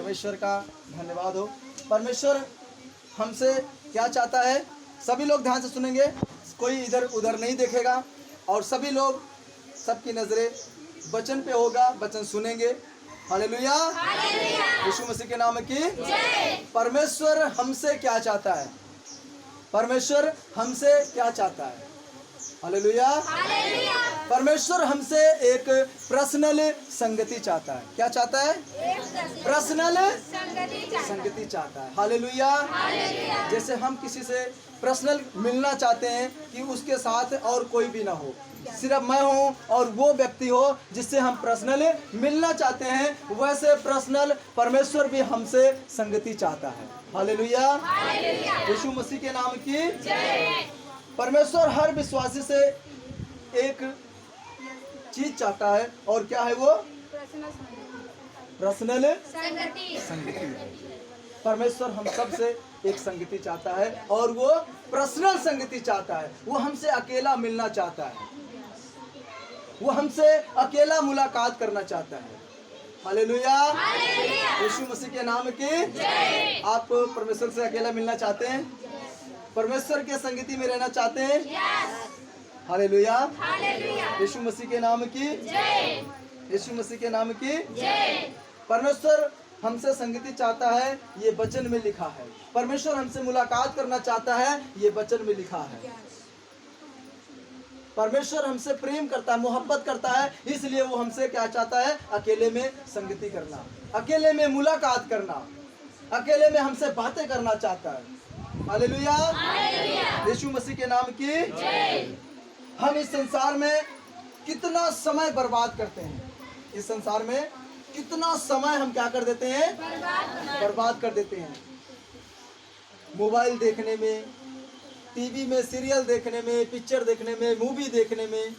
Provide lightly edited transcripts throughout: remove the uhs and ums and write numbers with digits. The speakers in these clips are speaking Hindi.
परमेश्वर का धन्यवाद हो। परमेश्वर हमसे क्या चाहता है, सभी लोग ध्यान से सुनेंगे, कोई इधर उधर नहीं देखेगा और सभी लोग, सबकी नज़रें वचन पे होगा, वचन सुनेंगे। हालेलुया, यीशु मसीह के नाम की परमेश्वर हमसे क्या चाहता है, परमेश्वर हमसे क्या चाहता है। हालेलुया, परमेश्वर हमसे एक पर्सनल संगति चाहता है। क्या चाहता है? पर्सनल संगति चाहता है। हालेलुया, जैसे हम किसी से पर्सनल मिलना चाहते हैं कि उसके साथ और कोई भी ना हो, सिर्फ मैं हूँ और वो व्यक्ति हो जिससे हम पर्सनल मिलना चाहते हैं, वैसे पर्सनल परमेश्वर भी हमसे संगति चाहता है। हालेलुया, यीशु मसीह के नाम की परमेश्वर हर विश्वासी से एक चीज चाहता है, और क्या है वो? पर्सनल संगति। परमेश्वर हम सब से एक संगति चाहता है और वो पर्सनल संगति चाहता है। वो हमसे अकेला मिलना चाहता है, वो हमसे अकेला मुलाकात करना चाहता है। हालेलुया, यीशु मसीह के नाम की। आप परमेश्वर से अकेला मिलना चाहते हैं? परमेश्वर के संगति में रहना चाहते हैं? हालेलुया, यीशु मसीह के नाम की, यीशु मसीह के नाम की। परमेश्वर हमसे संगति चाहता है, ये वचन में लिखा है। परमेश्वर हमसे मुलाकात करना चाहता है, ये वचन में लिखा है। परमेश्वर हमसे प्रेम करता है, मोहब्बत करता है, इसलिए वो हमसे क्या चाहता है? अकेले में संगति करना, अकेले में मुलाकात करना, अकेले में हमसे बातें करना चाहता है। हालेलुया, यीशु मसीह के नाम की। हम इस संसार में कितना समय बर्बाद करते हैं, इस संसार में कितना समय हम क्या कर देते हैं? बर्बाद कर देते हैं। मोबाइल देखने में, टीवी में सीरियल देखने में, पिक्चर देखने में, मूवी देखने में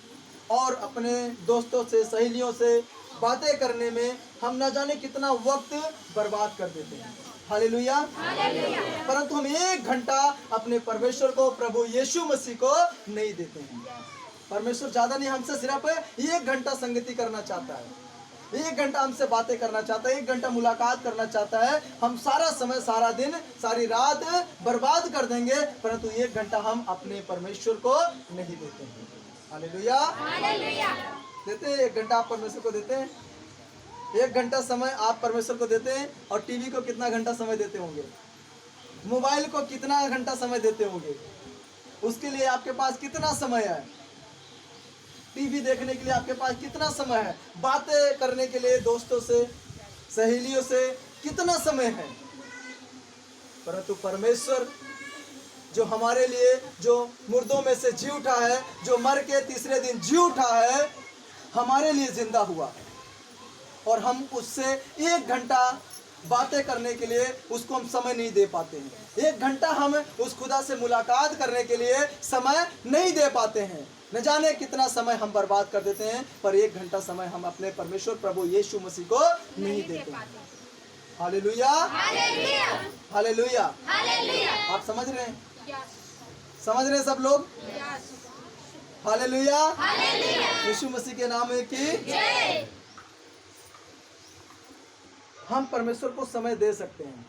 और अपने दोस्तों से, सहेलियों से बातें करने में हम न जाने कितना वक्त बर्बाद कर देते हैं। हालेलुया, परंतु हम 1 घंटा अपने परमेश्वर को, प्रभु यीशु मसीह को नहीं देते हैं। परमेश्वर ज्यादा नहीं, हमसे सिर्फ 1 घंटा संगति करना चाहता है, 1 घंटा हमसे बातें करना चाहता है, 1 घंटा मुलाकात करना चाहता है। हम सारा समय, सारा दिन, सारी रात बर्बाद कर देंगे, परंतु 1 घंटा हम अपने परमेश्वर को नहीं देते हैं। हालेलुया, देते हैं 1 घंटा आप परमेश्वर को देते हैं? 1 घंटा समय आप परमेश्वर को देते हैं? और टीवी को कितना घंटा समय देते होंगे? मोबाइल को कितना घंटा समय देते होंगे? उसके लिए आपके पास कितना समय है? टीवी देखने के लिए आपके पास कितना समय है? बातें करने के लिए दोस्तों से, सहेलियों से कितना समय है? परंतु परमेश्वर जो हमारे लिए, जो मुर्दों में से जी उठा है, जो मर के तीसरे दिन जी उठा है, हमारे लिए जिंदा हुआ, और हम उससे 1 घंटा बातें करने के लिए उसको हम समय नहीं दे पाते हैं। 1 घंटा हम उस खुदा से मुलाकात करने के लिए समय नहीं दे पाते हैं। न जाने कितना समय हम बर्बाद कर देते हैं, पर 1 घंटा समय हम अपने परमेश्वर प्रभु यीशु मसीह को नहीं देते। हालेलुया, हालेलुया, आप समझ रहे हैं? समझ रहे हैं सब लोग? हालेलुया, यीशु मसीह के नाम की। हम परमेश्वर को समय दे सकते हैं,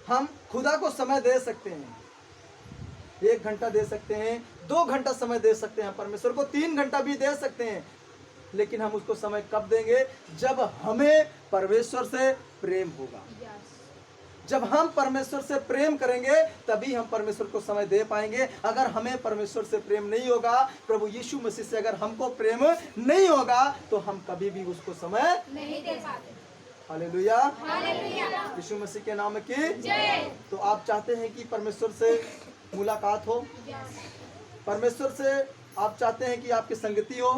हम खुदा को समय दे सकते हैं। 1 घंटा दे सकते हैं, 2 घंटा समय दे सकते हैं, परमेश्वर को 3 घंटा भी दे सकते हैं। लेकिन हम उसको समय कब देंगे? जब हमें परमेश्वर से प्रेम होगा। जब हम परमेश्वर से प्रेम करेंगे तभी हम परमेश्वर को समय दे पाएंगे। अगर हमें परमेश्वर से प्रेम नहीं होगा, प्रभु यीशु मसीह से अगर हमको प्रेम नहीं होगा, तो हम कभी भी उसको समय नहीं दे पाते। हालेलुया, यीशु मसीह के नाम की। तो आप चाहते हैं कि परमेश्वर से मुलाकात हो, परमेश्वर से आप चाहते हैं कि आपकी संगति हो,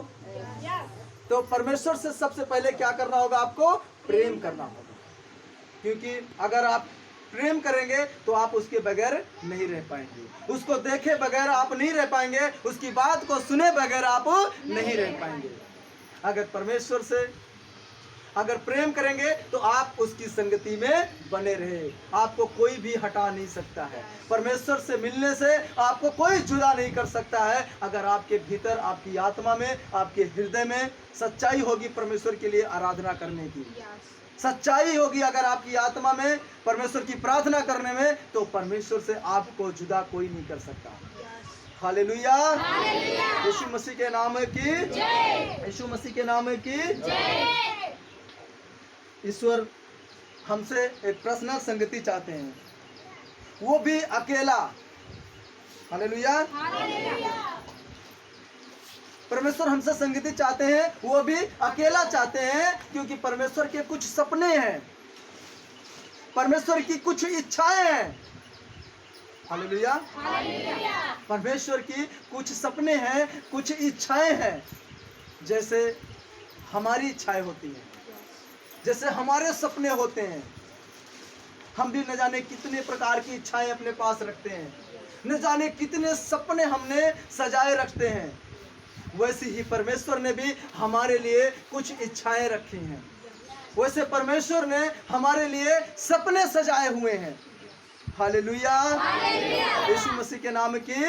तो परमेश्वर से सबसे पहले क्या करना होगा? आपको प्रेम करना होगा। क्योंकि अगर आप प्रेम करेंगे तो आप उसके बगैर नहीं रह पाएंगे, उसको देखे बगैर आप नहीं रह पाएंगे, उसकी बात को सुने बगैर आप नहीं रह पाएंगे। अगर परमेश्वर से अगर प्रेम करेंगे तो आप उसकी संगति में बने रहे। आपको कोई भी हटा नहीं सकता है। परमेश्वर से मिलने से आपको कोई जुदा नहीं कर सकता है। अगर आपके भीतर, आपकी आत्मा में, आपके हृदय में सच्चाई होगी परमेश्वर के लिए आराधना करने की, सच्चाई होगी अगर आपकी आत्मा में परमेश्वर की प्रार्थना करने में, तो परमेश्वर से आपको जुदा कोई नहीं कर सकता। हालेलुया। यीशु मसीह के नाम की, यीशु मसीह के नाम की। ईश्वर हमसे एक पर्सनल संगति चाहते हैं, वो भी अकेला। हालेलुया। परमेश्वर हमसे संगति चाहते हैं, वो भी अकेला चाहते हैं, क्योंकि परमेश्वर के कुछ सपने हैं, परमेश्वर की कुछ इच्छाएं हैं। हालेलुया। परमेश्वर की कुछ सपने हैं, कुछ इच्छाएं हैं। जैसे हमारी इच्छाएं होती हैं, जैसे हमारे सपने होते हैं। हम भी न जाने कितने प्रकार की इच्छाएं अपने पास रखते हैं, न जाने कितने सपने हमने सजाए रखते हैं। वैसे ही परमेश्वर ने भी हमारे लिए कुछ इच्छाएं रखी हैं। वैसे परमेश्वर ने हमारे लिए सपने सजाए हुए हैं। हालेलुया। यीशु मसीह के नाम की।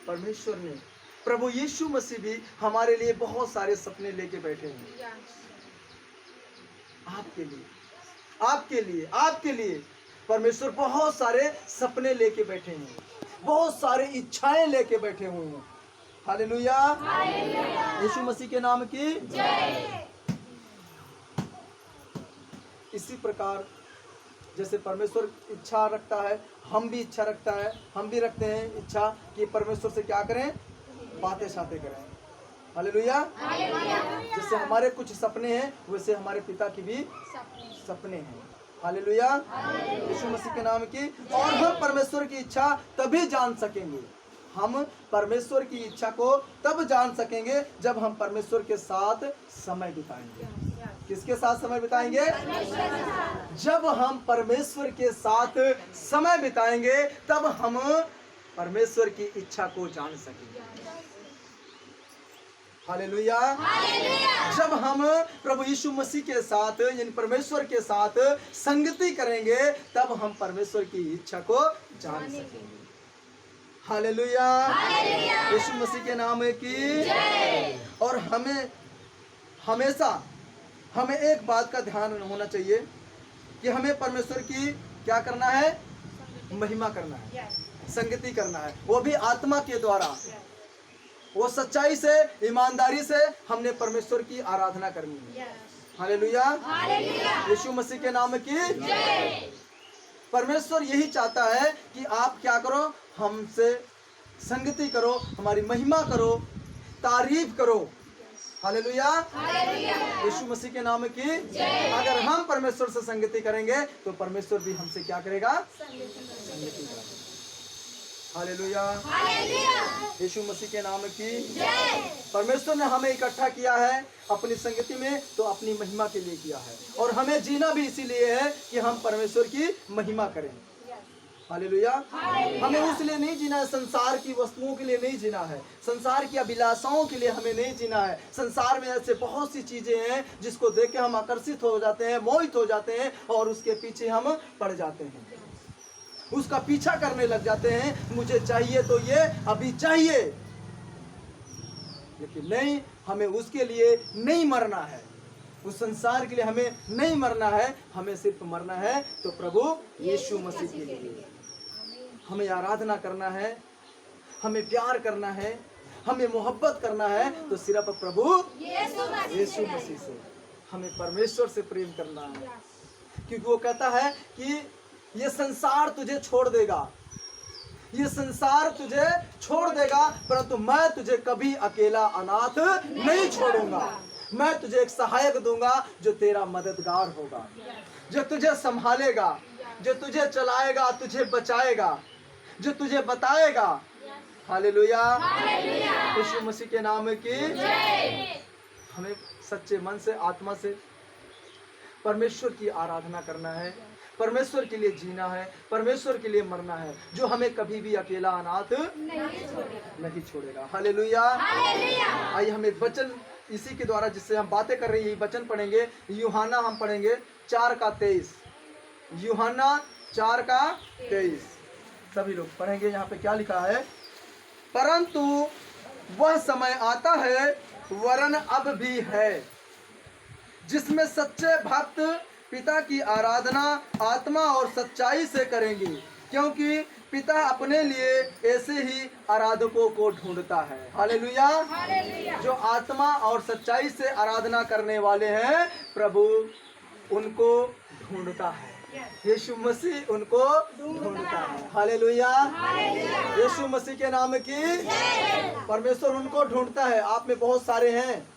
परमेश्वर ने, प्रभु यीशु मसीह भी हमारे लिए बहुत सारे सपने लेके बैठे हैं। आपके लिए, आपके लिए, आपके लिए परमेश्वर बहुत सारे सपने लेके बैठे हैं, बहुत सारे इच्छाएं लेके बैठे हुए हैं। हालेलुया। यीशु मसीह के नाम की। इसी प्रकार जैसे परमेश्वर इच्छा रखता है, हम भी इच्छा रखता है, हम भी रखते हैं इच्छा कि परमेश्वर से क्या करें, बातें शातें करें। हालेलुया। जैसे हमारे कुछ सपने हैं, वैसे हमारे पिता की भी सपने हैं। हालेलुया। यीशु मसीह के नाम की। और हम परमेश्वर की इच्छा तभी जान सकेंगे, हम परमेश्वर की इच्छा को तब जान सकेंगे जब हम परमेश्वर के साथ समय बिताएंगे। किसके साथ समय बिताएंगे? जब हम परमेश्वर के साथ समय बिताएंगे तब हम परमेश्वर की इच्छा को जान सकेंगे। हालेलुया। जब हम प्रभु यीशु मसीह के साथ यानी परमेश्वर के साथ संगति करेंगे तब हम परमेश्वर की इच्छा को जान सकेंगे। हालेलुया। यीशु मसीह के नाम की। और हमें एक बात का ध्यान होना चाहिए कि हमें परमेश्वर की क्या करना है, महिमा करना है, संगति करना है, वो भी आत्मा के द्वारा। वो सच्चाई से, ईमानदारी से हमने परमेश्वर की आराधना करनी है। हालेलुया। यीशु मसीह के नाम की। परमेश्वर यही चाहता है कि आप क्या करो, हमसे संगति करो, हमारी महिमा करो, तारीफ करो। हालेलुया। यीशु मसीह के नाम की। अगर हम परमेश्वर से संगति करेंगे तो परमेश्वर भी हमसे क्या करेगा, संगति करेगा। हालेलुया। यीशु मसीह के नाम की। परमेश्वर ने हमें इकट्ठा किया है अपनी संगति में, तो अपनी महिमा के लिए किया है। और हमें जीना भी इसीलिए है कि हम परमेश्वर की महिमा करें। हालेलुया। हमें उसलिए नहीं जीना है, संसार की वस्तुओं के लिए नहीं जीना है, संसार की अभिलाषाओं के लिए हमें नहीं जीना है। संसार में ऐसे बहुत सी चीजें हैं जिसको देख के हम आकर्षित हो जाते हैं, मोहित हो जाते हैं और उसके पीछे हम पड़ जाते हैं, उसका पीछा करने लग जाते हैं। मुझे चाहिए तो ये अभी चाहिए, लेकिन नहीं, हमें उसके लिए नहीं मरना है, उस संसार के लिए हमें नहीं मरना है। हमें सिर्फ मरना है तो प्रभु यीशु मसीह के लिए। हमें आराधना करना है, हमें प्यार करना है, हमें मोहब्बत करना है तो सिर्फ प्रभु यीशु मसीह से। हमें परमेश्वर से प्रेम करना है, क्योंकि वो कहता है कि ये संसार तुझे छोड़ देगा, ये संसार तुझे छोड़ देगा, परंतु मैं तुझे कभी अकेला अनाथ नहीं छोड़ूंगा। मैं तुझे एक सहायक दूंगा जो तेरा मददगार होगा, जो तुझे संभालेगा, जो तुझे चलाएगा, तुझे बचाएगा, जो तुझे बताएगा। हालेलुया। यीशु मसीह के नाम की। हमें सच्चे मन से, आत्मा से परमेश्वर की आराधना करना है, परमेश्वर के लिए जीना है, परमेश्वर के लिए मरना है, जो हमें कभी भी अकेला अनाथ नहीं छोड़ेगा। हालेलुया। आइए हम एक वचन इसी के द्वारा जिससे हम बातें कर रहे हैं, यही वचन पढ़ेंगे। यूहन्ना हम पढ़ेंगे 4:23। यूहन्ना 4:23 सभी लोग पढ़ेंगे। यहाँ पे क्या लिखा है? परंतु वह समय आता है, वरन अब भी है, जिसमें सच्चे भक्त पिता की आराधना आत्मा और सच्चाई से करेंगे, क्योंकि पिता अपने लिए ऐसे ही आराधकों को ढूंढता है। हालेलुया। जो आत्मा और सच्चाई से आराधना करने वाले हैं, प्रभु उनको ढूंढता है। यीशु मसीह उनको ढूंढता है। हालेलुया। यीशु मसीह के नाम की परमेश्वर उनको ढूंढता है। आप में बहुत सारे हैं,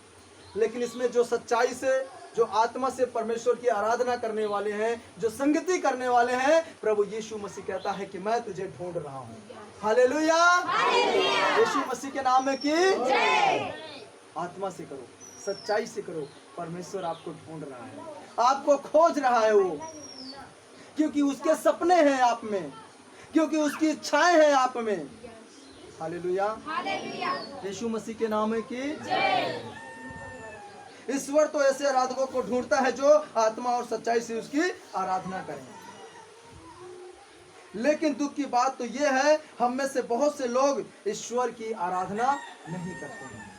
लेकिन इसमें जो सच्चाई से, जो आत्मा से परमेश्वर की आराधना करने वाले हैं, जो संगति करने वाले हैं, प्रभु यीशु मसीह कहता है कि मैं तुझे ढूंढ रहा हूँ। हालेलुया। यीशु मसीह के नाम की आत्मा से करो, सच्चाई से करो। परमेश्वर आपको ढूंढ रहा है, आपको खोज रहा है वो, क्योंकि उसके सपने हैं आप में, क्योंकि उसकी इच्छाएं हैं आप में। हालेलुया। यीशु मसीह के नाम की ईश्वर तो ऐसे आराधकों को ढूंढता है जो आत्मा और सच्चाई से उसकी आराधना करें। लेकिन दुख की बात तो यह है, हम में से बहुत से लोग ईश्वर की आराधना नहीं करते हैं।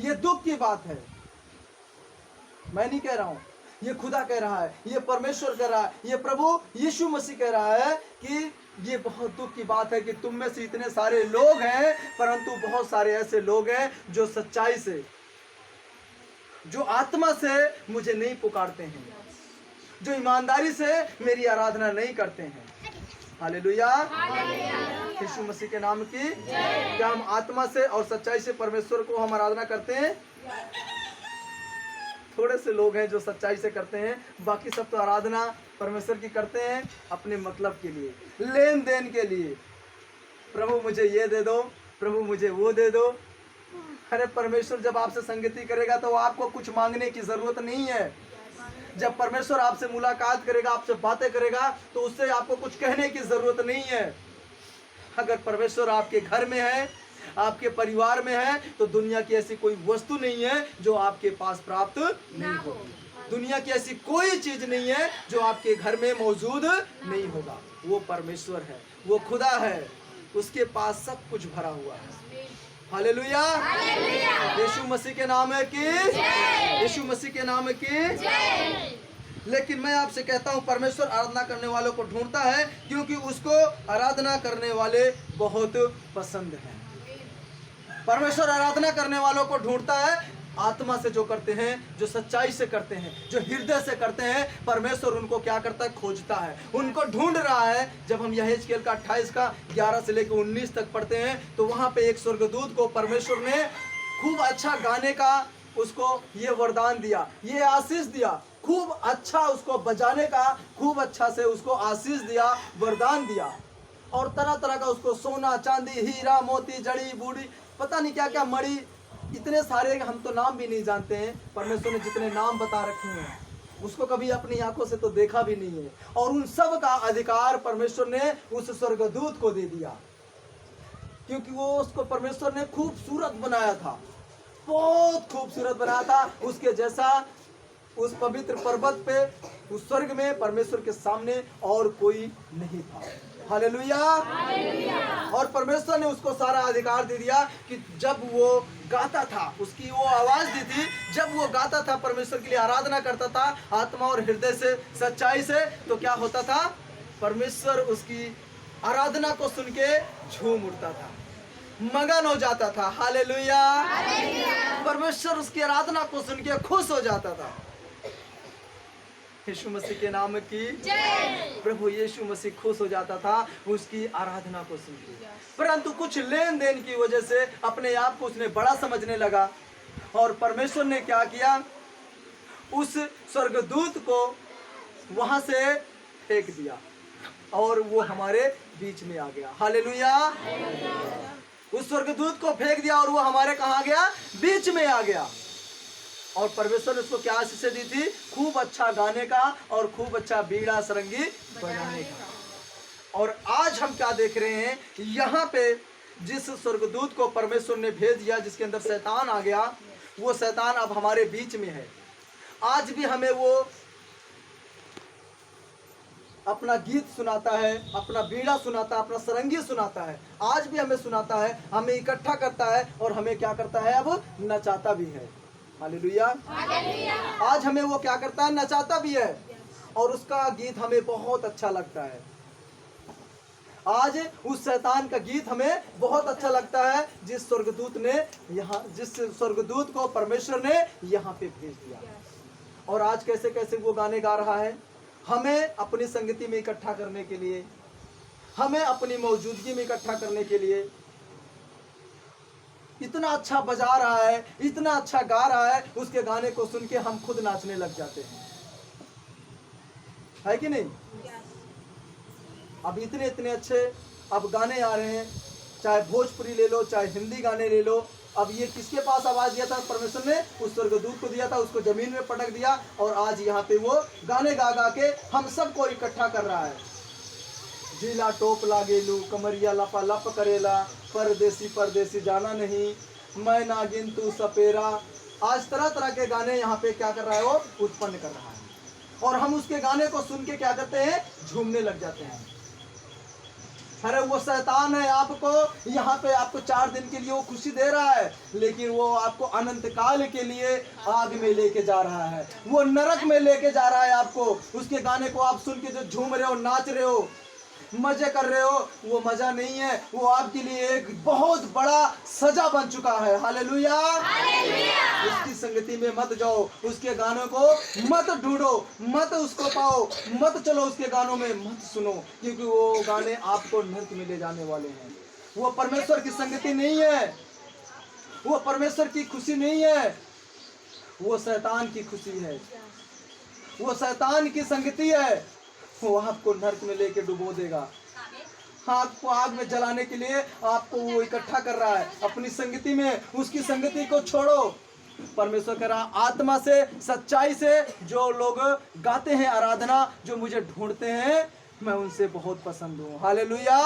ये दुख की बात है। मैं नहीं कह रहा हूं, ये खुदा कह रहा है, ये परमेश्वर कह रहा है, ये प्रभु यीशु मसीह कह रहा है कि ये बहुत दुख की बात है कि तुम में से इतने सारे लोग हैं, परंतु बहुत सारे ऐसे लोग हैं जो सच्चाई से, जो आत्मा से मुझे नहीं पुकारते हैं, जो ईमानदारी से मेरी आराधना नहीं करते हैं। हालेलुया। यीशु मसीह के नाम की। क्या हम आत्मा से और सच्चाई से परमेश्वर को हम आराधना करते हैं? थोड़े से लोग हैं जो सच्चाई से करते हैं, बाकी सब तो आराधना परमेश्वर की करते हैं अपने मतलब के लिए, लेन देन के लिए। प्रभु मुझे ये दे दो, प्रभु मुझे वो दे दो। अरे परमेश्वर जब आपसे संगति करेगा तो आपको कुछ मांगने की जरूरत नहीं है। जब परमेश्वर आपसे मुलाकात करेगा, आपसे बातें करेगा, तो उससे आपको कुछ कहने की जरूरत नहीं है। अगर परमेश्वर आपके घर में है, आपके परिवार में है, तो दुनिया की ऐसी कोई वस्तु नहीं है जो आपके पास प्राप्त नहीं होगी। दुनिया की ऐसी कोई चीज नहीं है जो आपके घर में मौजूद नहीं होगा। वो परमेश्वर है, वो खुदा है, उसके पास सब कुछ भरा हुआ है। हालेलुया। यीशु मसीह के नाम है कि यीशु मसीह के नाम है कि। लेकिन मैं आपसे कहता हूं, परमेश्वर आराधना करने वालों को ढूंढता है, क्योंकि उसको आराधना करने वाले बहुत पसंद हैं। परमेश्वर आराधना करने वालों को ढूंढता है, आत्मा से जो करते हैं, जो सच्चाई से करते हैं, जो हृदय से करते हैं। परमेश्वर उनको क्या करता है? खोजता है, उनको ढूंढ रहा है। जब हम यहेजकेल का 28 का 11 से लेकर 19 तक पढ़ते हैं, तो वहां पे एक स्वर्गदूत को परमेश्वर ने खूब अच्छा गाने का उसको ये वरदान दिया, ये आशीष दिया, खूब अच्छा उसको बजाने का, खूब अच्छा से उसको आशीष दिया, वरदान दिया। और तरह तरह का उसको सोना, चांदी, हीरा, मोती, जड़ी बूटी, पता नहीं क्या क्या, मणि, इतने सारे हम तो नाम भी नहीं जानते हैं। परमेश्वर ने जितने नाम बता रखे हैं, उसको कभी अपनी आंखों से तो देखा भी नहीं है। और उन सब का अधिकार परमेश्वर ने उस स्वर्गदूत को दे दिया, क्योंकि वो उसको परमेश्वर ने खूबसूरत बनाया था, बहुत खूबसूरत बनाया था। उसके जैसा उस पवित्र पर्वत पे, उस स्वर्ग में परमेश्वर के सामने और कोई नहीं था। हालेलुया। और परमेश्वर ने उसको सारा अधिकार दे दिया कि जब वो गाता था, उसकी वो आवाज दी थी, जब वो गाता था, परमेश्वर के लिए आराधना करता था आत्मा और हृदय से, सच्चाई से, तो क्या होता था? परमेश्वर उसकी आराधना को सुन के झूम उठता था, मगन हो जाता था। हालेलुया। परमेश्वर उसकी आराधना को सुन के खुश हो जाता था। यीशु मसीह के नाम की प्रभु यीशु मसीह खुश हो जाता था उसकी आराधना को सुन के। परंतु कुछ लेन देन की वजह से अपने आप को उसने बड़ा समझने लगा, और परमेश्वर ने क्या किया? उस स्वर्गदूत को वहां से फेंक दिया और वो हमारे बीच में आ गया। हालेलुया। उस स्वर्गदूत को फेंक दिया और वो हमारे कहाँ गया? बीच में आ गया। और परमेश्वर ने उसको क्या आशीष दी थी? खूब अच्छा गाने का और खूब अच्छा बीड़ा सरंगी बजाने का। और आज हम क्या देख रहे हैं? यहाँ पे जिस स्वर्गदूत को परमेश्वर ने भेज दिया, जिसके अंदर शैतान आ गया, वो शैतान अब हमारे बीच में है। आज भी हमें वो अपना गीत सुनाता है, अपना बीड़ा सुनाता है, अपना सरंगी सुनाता है, आज भी हमें सुनाता है, हमें इकट्ठा करता है और हमें क्या करता है, अब नचाता भी है। हालेलुया। आज हमें वो क्या करता है, नचाता भी है और उसका गीत हमें बहुत अच्छा लगता है। आज उस शैतान का गीत हमें बहुत अच्छा लगता है, जिस स्वर्गदूत को परमेश्वर ने यहाँ पे भेज दिया। और आज कैसे कैसे वो गाने गा रहा है, हमें अपनी संगति में इकट्ठा करने के लिए, हमें अपनी मौजूदगी में इकट्ठा करने के लिए। इतना अच्छा बजा रहा है, इतना अच्छा गा रहा है, उसके गाने को सुन के हम खुद नाचने लग जाते हैं, है कि नहीं? अब इतने इतने अच्छे अब गाने आ रहे हैं, चाहे भोजपुरी ले लो, चाहे हिंदी गाने ले लो। अब ये किसके पास आवाज दिया था? परमेश्वर ने उस स्वर्गदूत को दिया था, उसको जमीन में पटक दिया और आज यहाँ पे वो गाने गा गा के हम सबको इकट्ठा कर रहा है। जिला टोप लागेलू, कमरिया लपा लप करेला, परदेसी परदेसी जाना नहीं, मैं नागिन तू सपेरा। आज तरह तरह के गाने यहाँ पे क्या कर रहा है, वो उत्पन्न कर रहा है और हम उसके गाने को सुन के क्या करते हैं, झूमने लग जाते हैं। अरे वो शैतान है, आपको यहाँ पे आपको 4 दिन के लिए वो खुशी दे रहा है, लेकिन वो आपको अनंत काल के लिए आग में लेके जा रहा है, वो नरक में लेके जा रहा है आपको। उसके गाने को आप सुन के जो झूम रहे हो, नाच रहे हो, मजे कर रहे हो, वो मजा नहीं है, वो आपके लिए एक बहुत बड़ा सजा बन चुका है। हालेलुया। उसकी संगति में मत जाओ, उसके गानों को मत ढूंढो, मत उसको पाओ, मत चलो उसके गानों में, मत सुनो, क्योंकि वो गाने आपको नरक में ले जाने वाले हैं। वो परमेश्वर की संगति नहीं है, वो परमेश्वर की खुशी नहीं है, वो शैतान की खुशी है, वो शैतान की संगति है। वो आपको नरक में लेके डुबो देगा, आपको आग में जलाने के लिए आपको वो इकट्ठा कर रहा है अपनी संगति में। उसकी संगति को छोड़ो। परमेश्वर कह रहा, आत्मा से, सच्चाई से जो लोग गाते हैं आराधना, जो मुझे ढूंढते हैं, मैं उनसे बहुत पसंद हूँ। हालेलुया।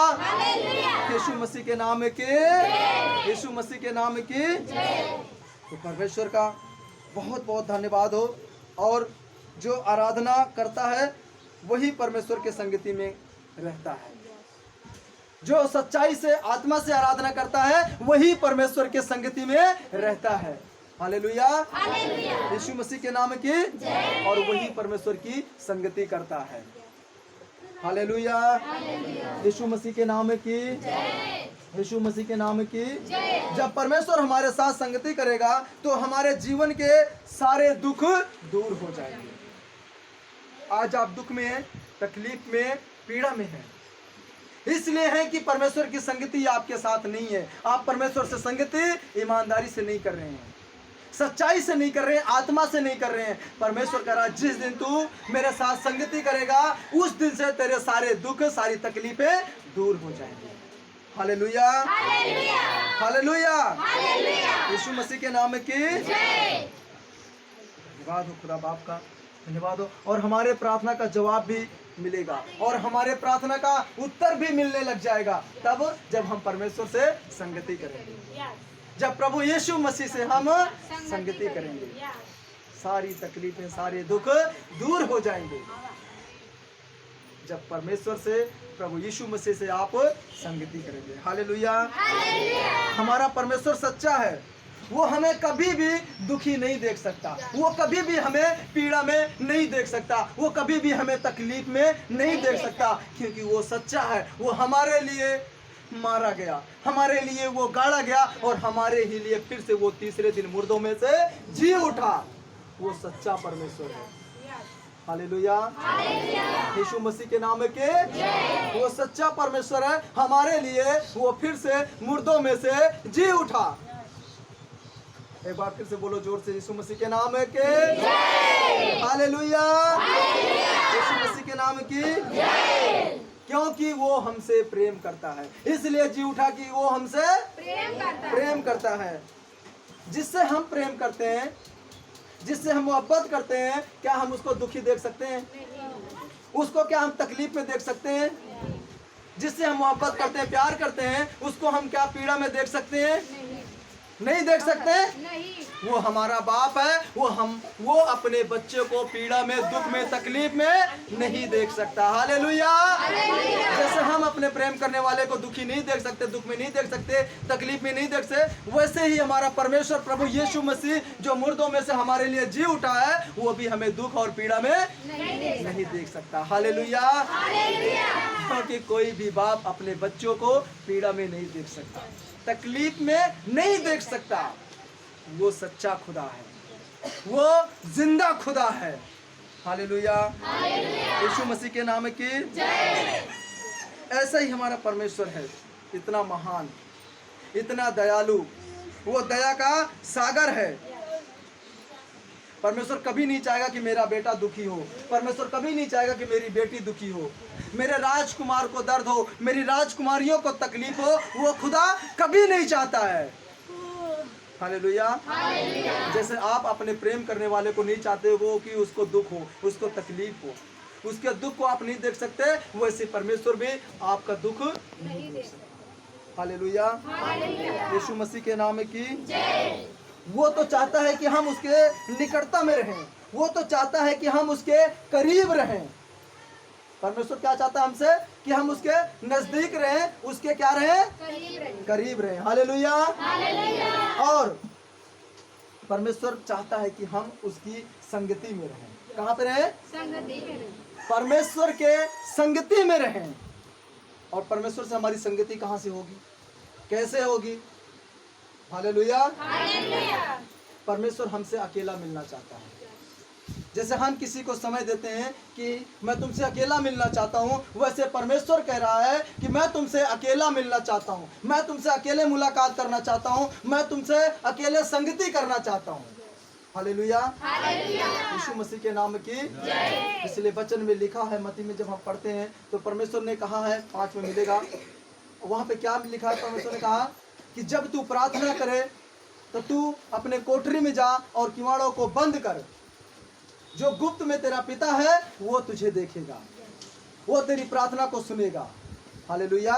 यीशु मसीह के नाम की, यीशु मसीह के नाम की। तो परमेश्वर का बहुत बहुत धन्यवाद हो। और जो आराधना करता है वही परमेश्वर के संगति में रहता है। जो सच्चाई से, आत्मा से आराधना करता है वही परमेश्वर के संगति में रहता है। हालेलुया। यीशु मसीह के नाम की। और वही परमेश्वर की संगति करता है। हालेलुया। यीशु मसीह के नाम की, यीशु मसीह के नाम की। जब परमेश्वर हमारे साथ संगति करेगा तो हमारे जीवन के सारे दुख दूर हो जाएंगे। आज आप दुख में हैं, तकलीफ में, पीड़ा में हैं, इसलिए है कि परमेश्वर की संगति आपके साथ नहीं है। आप परमेश्वर से संगति ईमानदारी से नहीं कर रहे हैं, सच्चाई से नहीं कर रहे हैं, आत्मा से नहीं कर रहे हैं। परमेश्वर कह रहा, जिस दिन तू मेरे साथ संगति करेगा उस दिन से तेरे सारे दुख, सारी तकलीफें दूर हो जाएंगी। Hallelujah, hallelujah. यीशु मसीह के नाम की धन्यवाद हो, खुदा बाप का धन्यवाद हो। और हमारे प्रार्थना का जवाब भी मिलेगा और हमारे प्रार्थना का उत्तर भी मिलने लग जाएगा तब जब हम परमेश्वर से संगति करेंगे। जब प्रभु यीशु मसीह से हम संगति करेंगे, सारी तकलीफें, सारे दुख दूर हो जाएंगे। जब परमेश्वर से, प्रभु यीशु मसीह से आप संगति करेंगे। हालेलुया। हमारा परमेश्वर सच्चा है, वो हमें कभी भी दुखी नहीं देख सकता, वो कभी भी हमें पीड़ा में नहीं देख सकता, वो कभी भी हमें तकलीफ में नहीं देख सकता, क्योंकि वो सच्चा है। वो हमारे लिए मारा गया, हमारे लिए वो गाड़ा गया और हमारे ही लिए फिर से वो तीसरे दिन मुर्दों में से जी उठा। वो सच्चा परमेश्वर है। हालेलुया। यीशु मसीह के नाम के वो सच्चा परमेश्वर है, हमारे लिए वो फिर से मुर्दों में से जी उठा। एक बार फिर से बोलो जोर से, यीशु मसीह के नाम के हालेलुया। यीशु मसीह के नाम की, क्योंकि वो हमसे प्रेम करता है, इसलिए जी उठा कि वो हमसे प्रेम करता है। जिससे हम प्रेम करते हैं, जिससे हम मोहब्बत करते हैं, क्या हम उसको दुखी देख सकते हैं? उसको क्या हम तकलीफ में देख सकते हैं? जिससे हम मोहब्बत करते हैं, प्यार करते हैं, उसको हम क्या पीड़ा में देख सकते हैं? नहीं देख सकते। वो हमारा बाप है, वो अपने बच्चे को पीड़ा में, दुख में, तकलीफ में नहीं देख सकता। हालेलुया। जैसे हम अपने प्रेम करने वाले को दुखी नहीं देख सकते, दुख में नहीं देख सकते, तकलीफ में नहीं देख सकते, वैसे ही हमारा परमेश्वर प्रभु यीशु मसीह जो मुर्दों में से हमारे लिए जी उठा है, वो भी हमें दुख और पीड़ा में नहीं देख सकता। हालेलुया। क्योंकि कोई भी बाप अपने बच्चों को पीड़ा में नहीं देख सकता, तकलीफ में नहीं देख सकता। वो सच्चा खुदा है, वो जिंदा खुदा है। हालेलुया। यीशु मसीह के नाम की जय। ऐसा ही हमारा परमेश्वर है, इतना महान, इतना दयालु, वो दया का सागर है। परमेश्वर कभी नहीं चाहेगा कि मेरा बेटा दुखी हो, परमेश्वर कभी नहीं चाहेगा कि मेरी बेटी दुखी हो, मेरे राजकुमार को दर्द हो, मेरी राजकुमारियों को तकलीफ हो, वो खुदा कभी नहीं चाहता है। हालेलुया। जैसे आप अपने प्रेम करने वाले को नहीं चाहते वो कि उसको दुख हो, उसको तकलीफ हो, उसके दुख को आप नहीं देख सकते, वैसे परमेश्वर भी आपका दुख नहीं देख सकता। हालेलुया। यीशु मसीह के नाम की जय। वो तो चाहता है कि हम उसके निकटता में रहें, वो तो चाहता है कि हम उसके करीब रहें। परमेश्वर क्या चाहता है हमसे? कि हम उसके नजदीक रहें, उसके क्या रहें? करीब रहें। हालेलुया। और परमेश्वर चाहता है कि हम उसकी संगति में रहें। कहाँ पे रहें? संगति में रहें। परमेश्वर के संगति में रहें। और परमेश्वर से हमारी संगति कहाँ से होगी, कैसे होगी? हालेलुया। परमेश्वर हमसे अकेला मिलना चाहता है। जैसे हम किसी को समय देते हैं कि मैं तुमसे अकेला मिलना चाहता हूँ, वैसे परमेश्वर कह रहा है कि मैं तुमसे अकेला मिलना चाहता हूँ, मैं तुमसे अकेले मुलाकात करना चाहता हूँ, मैं तुमसे अकेले संगति करना चाहता हूँ। हालेलुया। यीशु मसीह के नाम की जय। इसलिए वचन में लिखा है, मत्ती में जब हम पढ़ते हैं तो परमेश्वर ने कहा है, 5 में मिलेगा, वहाँ पे क्या लिखा है? परमेश्वर ने कहा कि जब तू प्रार्थना करे तो तू अपने कोठरी में जा और किवाड़ों को बंद कर, जो गुप्त में तेरा पिता है वो तुझे देखेगा, वो तेरी प्रार्थना को सुनेगा। हालेलुया।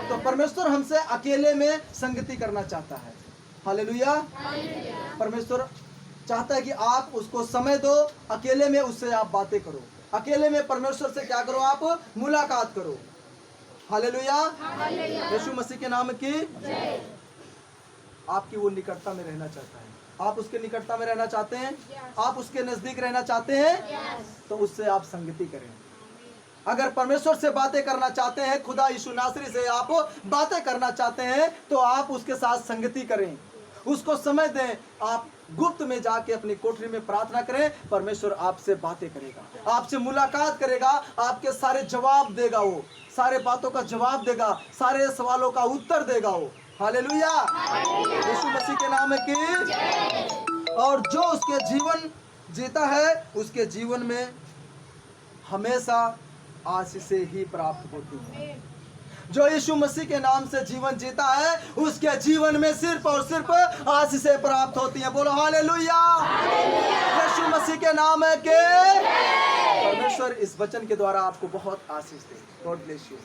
तो परमेश्वर हमसे अकेले में संगति करना चाहता है। हालेलुया। परमेश्वर चाहता है कि आप उसको समय दो, अकेले में उससे आप बातें करो, अकेले में परमेश्वर से क्या करो? आप मुलाकात करो। हालेलुया। यीशु मसीह के नाम की जय। आपकी वो निकटता में रहना चाहता है। आप उसके निकटता में रहना चाहते हैं? आप उसके नजदीक रहना चाहते हैं? तो उससे आप संगति करें। अगर परमेश्वर से बातें करना चाहते हैं, खुदा यीशु नासरी से आप बातें करना चाहते हैं, तो आप उसके साथ संगति करें, उसको समय दें। आप गुप्त में जाके अपनी कोठरी में प्रार्थना करें, परमेश्वर आपसे बातें करेगा, आपसे मुलाकात करेगा, आपके सारे जवाब देगा, वो सारे बातों का जवाब देगा, सारे सवालों का उत्तर देगा वो। हालेलुया। यीशु मसीह के नाम की जय। और जो उसके जीवन जीता है, उसके जीवन में हमेशा आशीषें ही प्राप्त होती हैं। जो यीशु मसीह के नाम से जीवन जीता है, उसके जीवन में सिर्फ और सिर्फ आशीषें प्राप्त होती हैं। बोलो हालेलुया। यीशु मसीह के नाम है के परमेश्वर इस वचन के द्वारा आपको बहुत आशीष दे। God bless you.